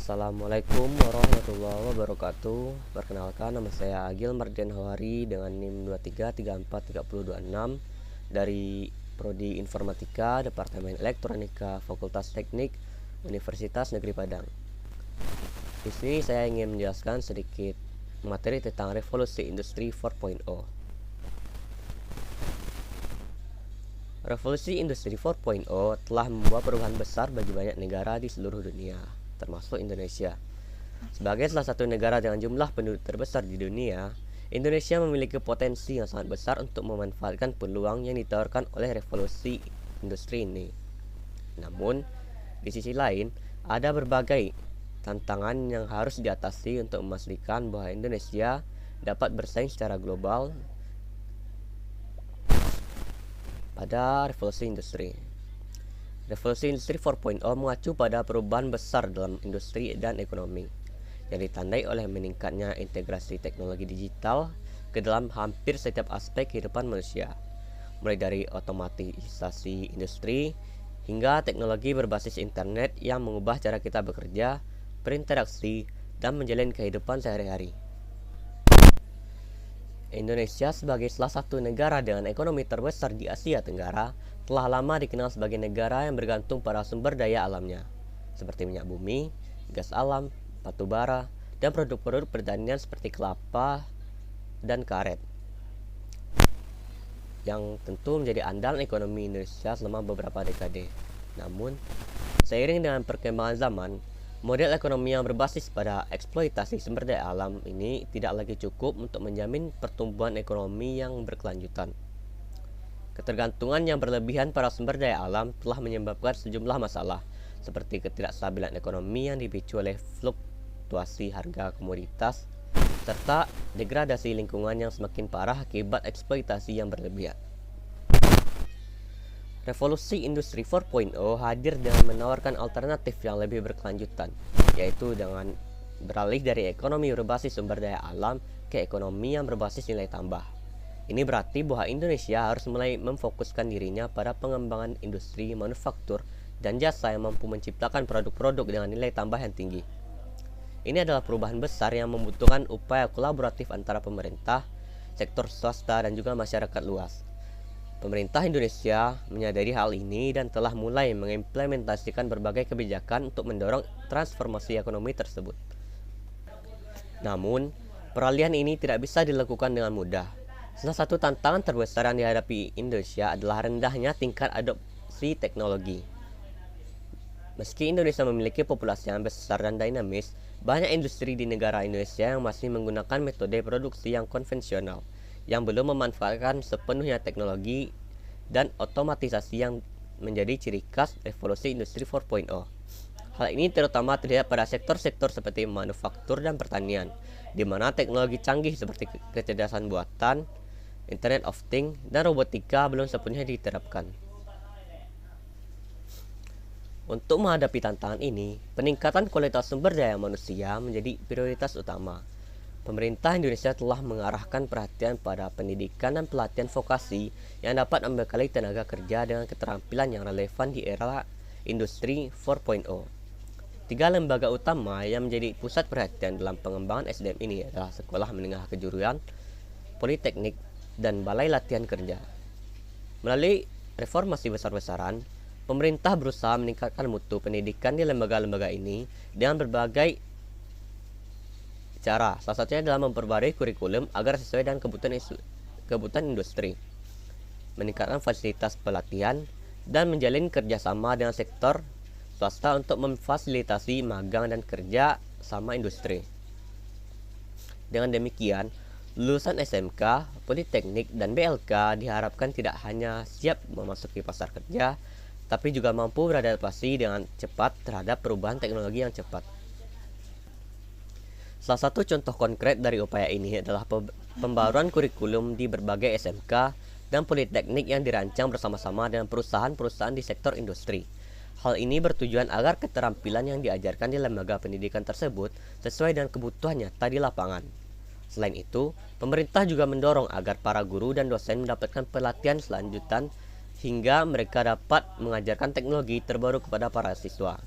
Assalamualaikum warahmatullahi wabarakatuh. Perkenalkan, nama saya Agil Mardian Hawari dengan NIM 23343026 dari Prodi Informatika, Departemen Elektronika, Fakultas Teknik, Universitas Negeri Padang. Di sini saya ingin menjelaskan sedikit materi tentang revolusi industri 4.0. Revolusi industri 4.0 telah membawa perubahan besar bagi banyak negara di seluruh dunia, termasuk Indonesia. Sebagai salah satu negara dengan jumlah penduduk terbesar di dunia, Indonesia memiliki potensi yang sangat besar untuk memanfaatkan peluang yang ditawarkan oleh revolusi industri ini. Namun, di sisi lain, ada berbagai tantangan yang harus diatasi untuk memastikan bahwa Indonesia dapat bersaing secara global pada revolusi industri. Revolusi industri 4.0 mengacu pada perubahan besar dalam industri dan ekonomi yang ditandai oleh meningkatnya integrasi teknologi digital ke dalam hampir setiap aspek kehidupan manusia, mulai dari otomatisasi industri hingga teknologi berbasis internet yang mengubah cara kita bekerja, berinteraksi, dan menjalani kehidupan sehari-hari. Indonesia sebagai salah satu negara dengan ekonomi terbesar di Asia Tenggara telah lama dikenal sebagai negara yang bergantung pada sumber daya alamnya, seperti minyak bumi, gas alam, batu bara, dan produk-produk pertanian seperti kelapa dan karet, yang tentu menjadi andalan ekonomi Indonesia selama beberapa dekade. Namun, seiring dengan perkembangan zaman, model ekonomi yang berbasis pada eksploitasi sumber daya alam ini tidak lagi cukup untuk menjamin pertumbuhan ekonomi yang berkelanjutan. Ketergantungan yang berlebihan pada sumber daya alam telah menyebabkan sejumlah masalah, seperti ketidakstabilan ekonomi yang dipicu oleh fluktuasi harga komoditas, serta degradasi lingkungan yang semakin parah akibat eksploitasi yang berlebihan. Revolusi industri 4.0 hadir dengan menawarkan alternatif yang lebih berkelanjutan, yaitu dengan beralih dari ekonomi berbasis sumber daya alam ke ekonomi yang berbasis nilai tambah. Ini berarti bahwa Indonesia harus mulai memfokuskan dirinya pada pengembangan industri manufaktur dan jasa yang mampu menciptakan produk-produk dengan nilai tambah yang tinggi. Ini adalah perubahan besar yang membutuhkan upaya kolaboratif antara pemerintah, sektor swasta, dan juga masyarakat luas. Pemerintah Indonesia menyadari hal ini dan telah mulai mengimplementasikan berbagai kebijakan untuk mendorong transformasi ekonomi tersebut. Namun, peralihan ini tidak bisa dilakukan dengan mudah. Salah satu tantangan terbesar yang dihadapi Indonesia adalah rendahnya tingkat adopsi teknologi. Meski Indonesia memiliki populasi yang besar dan dinamis, banyak industri di negara Indonesia yang masih menggunakan metode produksi yang konvensional, yang belum memanfaatkan sepenuhnya teknologi dan otomatisasi yang menjadi ciri khas revolusi industri 4.0. Hal ini terutama terlihat pada sektor-sektor seperti manufaktur dan pertanian, di mana teknologi canggih seperti kecerdasan buatan, Internet of Things, dan robotika belum sepenuhnya diterapkan. Untuk menghadapi tantangan ini, peningkatan kualitas sumber daya manusia menjadi prioritas utama. Pemerintah Indonesia telah mengarahkan perhatian pada pendidikan dan pelatihan vokasi yang dapat membekali tenaga kerja dengan keterampilan yang relevan di era industri 4.0. Tiga lembaga utama yang menjadi pusat perhatian dalam pengembangan SDM ini adalah Sekolah Menengah Kejuruan, Politeknik, dan Balai Latihan Kerja. Melalui reformasi besar-besaran, pemerintah berusaha meningkatkan mutu pendidikan di lembaga-lembaga ini dengan berbagai cara, salah satunya adalah memperbarui kurikulum agar sesuai dengan kebutuhan industri, meningkatkan fasilitas pelatihan, dan menjalin kerjasama dengan sektor swasta untuk memfasilitasi magang dan kerja sama industri. Dengan demikian, lulusan SMK, Politeknik, dan BLK diharapkan tidak hanya siap memasuki pasar kerja, tapi juga mampu beradaptasi dengan cepat terhadap perubahan teknologi yang cepat. Salah satu contoh konkret dari upaya ini adalah pembaruan kurikulum di berbagai SMK dan politeknik yang dirancang bersama-sama dengan perusahaan-perusahaan di sektor industri. Hal ini bertujuan agar keterampilan yang diajarkan di lembaga pendidikan tersebut sesuai dengan kebutuhan nyata di lapangan. Selain itu, pemerintah juga mendorong agar para guru dan dosen mendapatkan pelatihan selanjutan hingga mereka dapat mengajarkan teknologi terbaru kepada para siswa.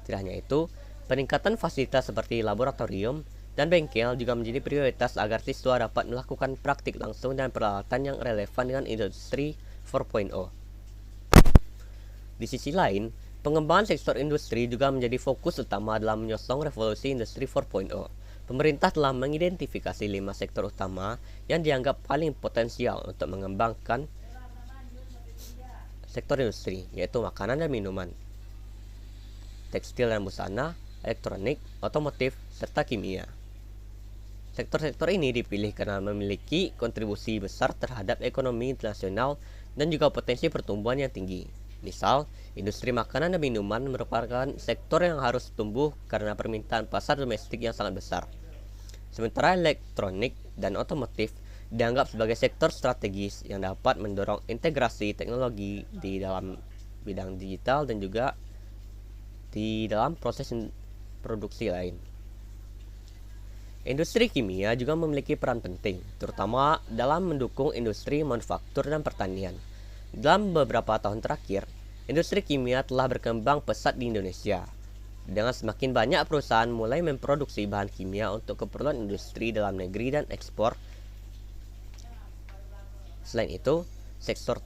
Tidak hanya itu, Peningkatan fasilitas seperti laboratorium dan bengkel juga menjadi prioritas agar siswa dapat melakukan praktik langsung dan peralatan yang relevan dengan industri 4.0. Di sisi lain, pengembangan sektor industri juga menjadi fokus utama dalam menyosong revolusi industri 4.0. Pemerintah telah mengidentifikasi 5 sektor utama yang dianggap paling potensial untuk mengembangkan sektor industri, yaitu makanan dan minuman, tekstil dan busana, elektronik, otomotif, serta kimia. Sektor-sektor ini dipilih karena memiliki kontribusi besar terhadap ekonomi internasional dan juga potensi pertumbuhan yang tinggi. Misal, industri makanan dan minuman merupakan sektor yang harus tumbuh karena permintaan pasar domestik yang sangat besar. Sementara elektronik dan otomotif dianggap sebagai sektor strategis yang dapat mendorong integrasi teknologi di dalam bidang digital dan juga di dalam proses produksi lain. Industri kimia juga memiliki peran penting, terutama dalam mendukung industri manufaktur dan pertanian. Dalam beberapa tahun terakhir, industri kimia telah berkembang pesat di Indonesia, dengan semakin banyak perusahaan mulai memproduksi bahan kimia untuk keperluan industri dalam negeri dan ekspor. Selain itu, sektor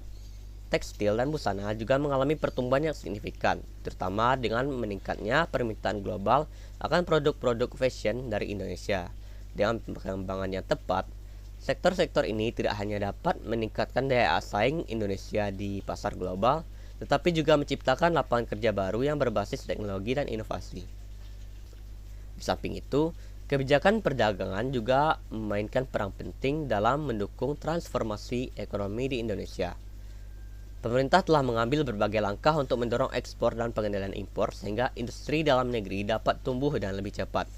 tekstil dan busana juga mengalami pertumbuhan yang signifikan, terutama dengan meningkatnya permintaan global akan produk-produk fashion dari Indonesia. Dengan pengembangan yang tepat, sektor-sektor ini tidak hanya dapat meningkatkan daya saing Indonesia di pasar global, tetapi juga menciptakan lapangan kerja baru yang berbasis teknologi dan inovasi. Di samping itu, kebijakan perdagangan juga memainkan peran penting dalam mendukung transformasi ekonomi di Indonesia. Pemerintah telah mengambil berbagai langkah untuk mendorong ekspor dan pengendalian impor sehingga industri dalam negeri dapat tumbuh dan lebih cepat.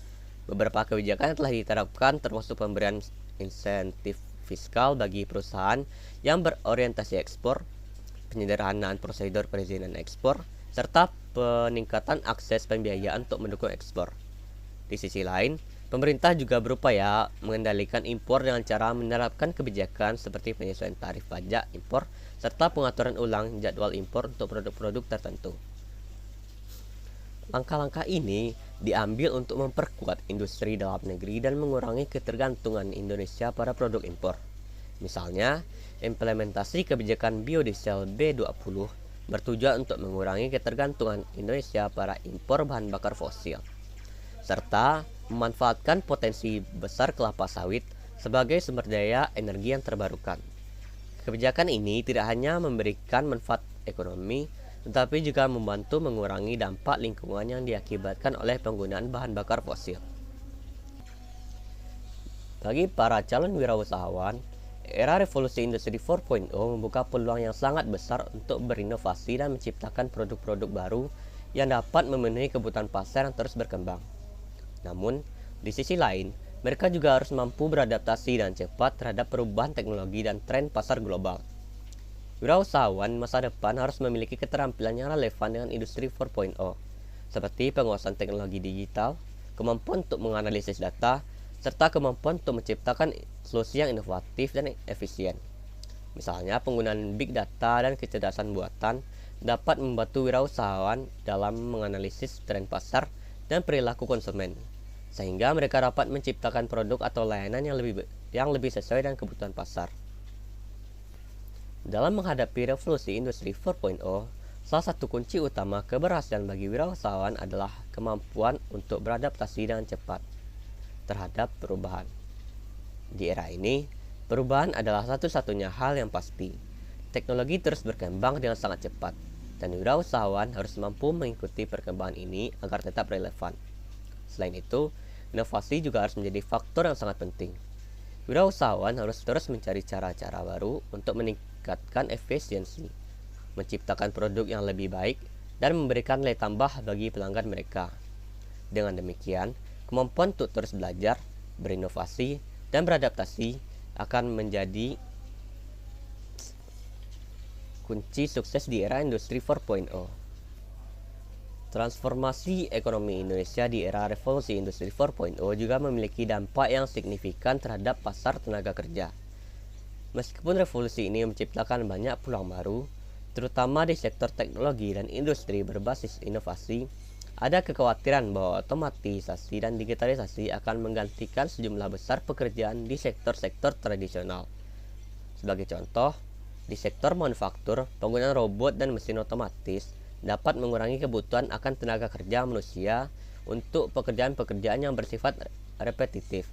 Beberapa kebijakan telah diterapkan termasuk pemberian insentif fiskal bagi perusahaan yang berorientasi ekspor, penyederhanaan prosedur perizinan ekspor, serta peningkatan akses pembiayaan untuk mendukung ekspor. Di sisi lain, pemerintah juga berupaya mengendalikan impor dengan cara menerapkan kebijakan seperti penyesuaian tarif pajak impor serta pengaturan ulang jadwal impor untuk produk-produk tertentu. Langkah-langkah ini diambil untuk memperkuat industri dalam negeri dan mengurangi ketergantungan Indonesia pada produk impor. Misalnya, implementasi kebijakan biodiesel B20 bertujuan untuk mengurangi ketergantungan Indonesia pada impor bahan bakar fosil, serta memanfaatkan potensi besar kelapa sawit sebagai sumber daya energi yang terbarukan. Kebijakan ini tidak hanya memberikan manfaat ekonomi, tetapi juga membantu mengurangi dampak lingkungan yang diakibatkan oleh penggunaan bahan bakar fosil. Bagi para calon wirausahawan, era revolusi industri 4.0 membuka peluang yang sangat besar untuk berinovasi dan menciptakan produk-produk baru yang dapat memenuhi kebutuhan pasar yang terus berkembang. Namun, di sisi lain, mereka juga harus mampu beradaptasi dan cepat terhadap perubahan teknologi dan tren pasar global. Wirausahawan masa depan harus memiliki keterampilan yang relevan dengan industri 4.0, seperti penguasaan teknologi digital, kemampuan untuk menganalisis data, serta kemampuan untuk menciptakan solusi yang inovatif dan efisien. Misalnya, penggunaan big data dan kecerdasan buatan dapat membantu wirausahawan dalam menganalisis tren pasar dan perilaku konsumen, sehingga mereka dapat menciptakan produk atau layanan yang lebih sesuai dengan kebutuhan pasar. Dalam menghadapi revolusi industri 4.0, salah satu kunci utama keberhasilan bagi wirausahawan adalah kemampuan untuk beradaptasi dengan cepat terhadap perubahan. Di era ini, perubahan adalah satu-satunya hal yang pasti. Teknologi terus berkembang dengan sangat cepat, dan wirausahawan harus mampu mengikuti perkembangan ini agar tetap relevan. Selain itu, inovasi juga harus menjadi faktor yang sangat penting. Wirausahawan harus terus mencari cara-cara baru untuk meningkatkan efisiensi, menciptakan produk yang lebih baik, dan memberikan nilai tambah bagi pelanggan mereka. Dengan demikian, kemampuan untuk terus belajar, berinovasi, dan beradaptasi akan menjadi kunci sukses di era industri 4.0. Transformasi ekonomi Indonesia di era revolusi industri 4.0 juga memiliki dampak yang signifikan terhadap pasar tenaga kerja. Meskipun revolusi ini menciptakan banyak peluang baru, terutama di sektor teknologi dan industri berbasis inovasi, Ada kekhawatiran bahwa otomatisasi dan digitalisasi akan menggantikan sejumlah besar pekerjaan di sektor-sektor tradisional. Sebagai contoh, di sektor manufaktur, penggunaan robot dan mesin otomatis dapat mengurangi kebutuhan akan tenaga kerja manusia untuk pekerjaan-pekerjaan yang bersifat repetitif.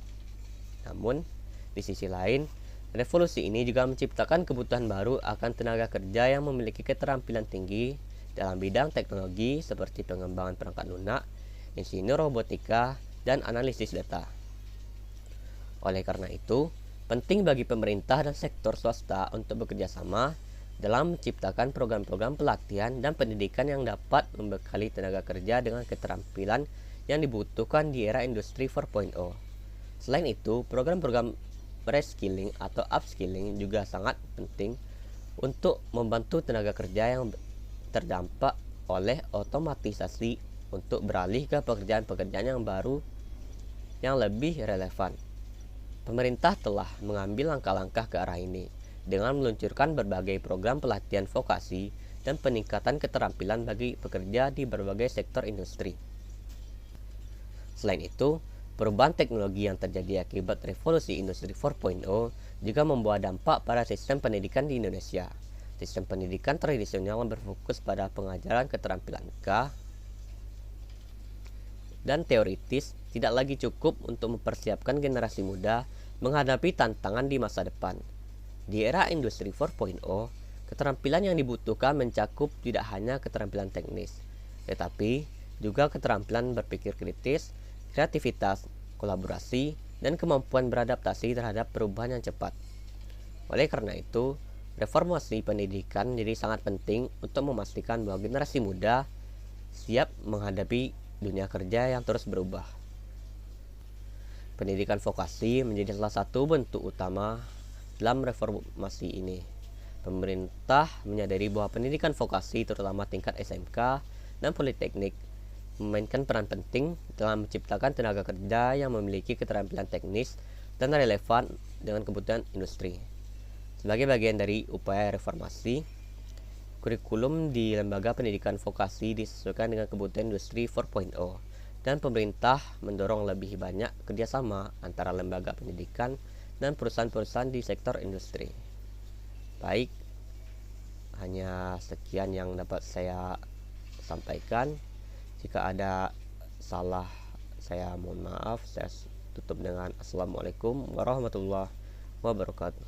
Namun, di sisi lain, revolusi ini juga menciptakan kebutuhan baru akan tenaga kerja yang memiliki keterampilan tinggi dalam bidang teknologi seperti pengembangan perangkat lunak, insinyur robotika, dan analisis data. Oleh karena itu, penting bagi pemerintah dan sektor swasta untuk bekerja sama dalam menciptakan program-program pelatihan dan pendidikan yang dapat membekali tenaga kerja dengan keterampilan yang dibutuhkan di era industri 4.0. Selain itu, program-program reskilling atau upskilling juga sangat penting untuk membantu tenaga kerja yang terdampak oleh otomatisasi untuk beralih ke pekerjaan-pekerjaan yang baru yang lebih relevan. Pemerintah telah mengambil langkah-langkah ke arah ini dengan meluncurkan berbagai program pelatihan vokasi dan peningkatan keterampilan bagi pekerja di berbagai sektor industri. Selain itu, perubahan teknologi yang terjadi akibat revolusi industri 4.0 juga membawa dampak pada sistem pendidikan di Indonesia. Sistem pendidikan tradisional yang berfokus pada pengajaran keterampilan K dan teoritis tidak lagi cukup untuk mempersiapkan generasi muda menghadapi tantangan di masa depan. Di era industri 4.0, keterampilan yang dibutuhkan mencakup tidak hanya keterampilan teknis, tetapi juga keterampilan berpikir kritis, kreativitas, kolaborasi, dan kemampuan beradaptasi terhadap perubahan yang cepat. Oleh karena itu, reformasi pendidikan jadi sangat penting untuk memastikan bahwa generasi muda siap menghadapi dunia kerja yang terus berubah. Pendidikan vokasi menjadi salah satu bentuk utama dalam reformasi ini. Pemerintah menyadari bahwa pendidikan vokasi terutama tingkat SMK dan politeknik memainkan peran penting dalam menciptakan tenaga kerja yang memiliki keterampilan teknis dan relevan dengan kebutuhan industri. Sebagai bagian dari upaya reformasi, kurikulum di lembaga pendidikan vokasi disesuaikan dengan kebutuhan industri 4.0 dan pemerintah mendorong lebih banyak kerjasama antara lembaga pendidikan dan perusahaan-perusahaan di sektor industri. Baik, hanya sekian yang dapat saya sampaikan. Jika ada salah, saya mohon maaf. Saya tutup dengan Assalamualaikum warahmatullahi wabarakatuh.